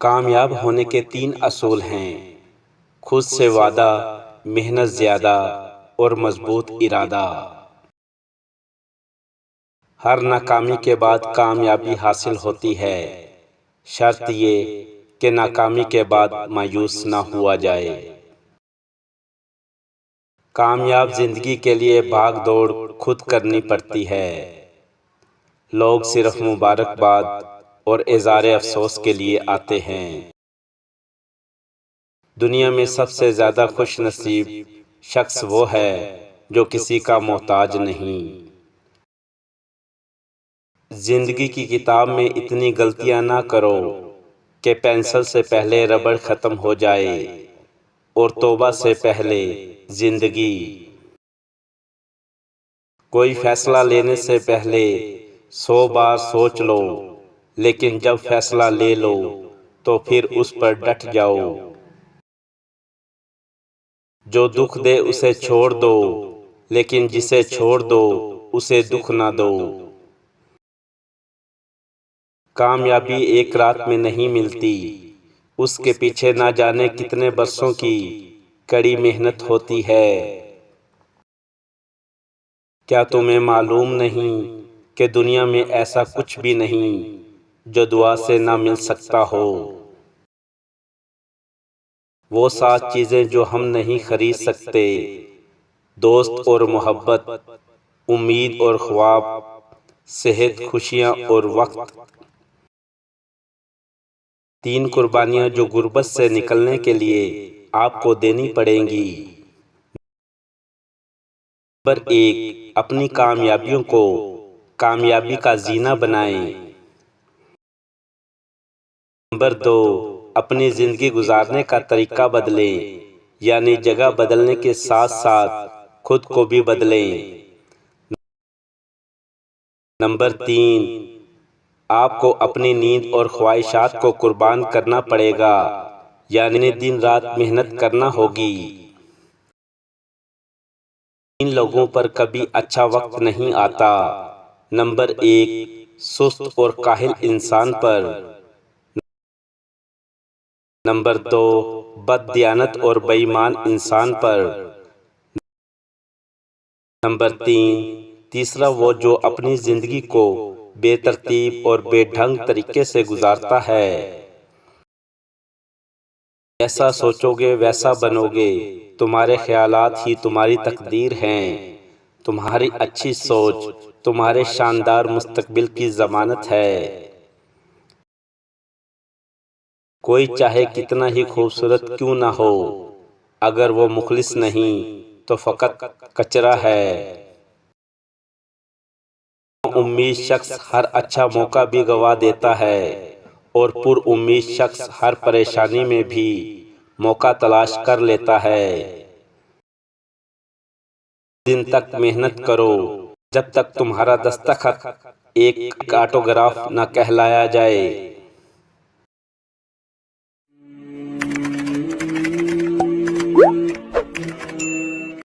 کامیاب ہونے کے 3 اصول ہیں: خود سے وعدہ، محنت زیادہ اور مضبوط ارادہ۔ ہر ناکامی کے بعد کامیابی حاصل ہوتی ہے، شرط یہ کہ ناکامی کے بعد مایوس نہ ہوا جائے۔ کامیاب زندگی کے لیے بھاگ دوڑ خود کرنی پڑتی ہے۔ لوگ صرف مبارکباد اور اظہار افسوس کے لیے آتے ہیں۔ دنیا میں سب سے زیادہ خوش نصیب شخص وہ ہے جو کسی کا محتاج نہیں۔ زندگی کی کتاب میں اتنی غلطیاں نہ کرو کہ پینسل سے پہلے ربڑ ختم ہو جائے، اور توبہ سے پہلے زندگی۔ کوئی فیصلہ لینے سے پہلے 100 بار سوچ لو، لیکن جب فیصلہ لے لو تو پھر اس پر ڈٹ جاؤ۔ جو دکھ دے اسے چھوڑ دو، لیکن جسے چھوڑ دو اسے دکھ نہ دو۔ کامیابی ایک رات میں نہیں ملتی، اس کے پیچھے نہ جانے کتنے برسوں کی کڑی محنت ہوتی ہے۔ کیا تمہیں معلوم نہیں کہ دنیا میں ایسا کچھ بھی نہیں جو دعا سے نہ مل سکتا ہو؟ وہ 7 چیزیں جو ہم نہیں خرید سکتے: دوست اور محبت، امید اور خواب، صحت، خوشیاں اور وقت۔ 3 قربانیاں جو غربت سے نکلنے کے لیے آپ کو دینی پڑیں گی۔ نمبر 1، اپنی کامیابیوں کو کامیابی کا زینہ بنائیں۔ نمبر 2، اپنی زندگی گزارنے کا طریقہ بدلیں، یعنی جگہ بدلنے کے ساتھ ساتھ خود کو بھی بدلیں۔ نمبر 3، آپ کو اپنی نیند اور خواہشات کو قربان کرنا پڑے گا، یعنی دن رات محنت کرنا ہوگی۔ 3 لوگوں پر کبھی اچھا وقت نہیں آتا: نمبر 1، سست اور کاہل انسان پر۔ نمبر 2، بد دیانت اور بے ایمان انسان پر۔ نمبر 3، وہ جو اپنی زندگی کو بے ترتیب اور بے ڈھنگ طریقے سے گزارتا ہے۔ جیسا سوچو گے ویسا بنو گے، تمہارے خیالات ہی تمہاری تقدیر ہیں۔ تمہاری اچھی سوچ تمہارے شاندار مستقبل کی ضمانت ہے۔ کوئی چاہے کتنا ہی خوبصورت کیوں نہ ہو، اگر وہ مخلص نہیں تو فقط کچرا ہے۔ امید شخص ہر اچھا موقع بھی گنوا دیتا ہے، اور پر امید شخص ہر پریشانی میں بھی موقع تلاش کر لیتا ہے۔ دن تک محنت کرو جب تک تمہارا دستخط ایک آٹوگراف نہ کہلایا جائے۔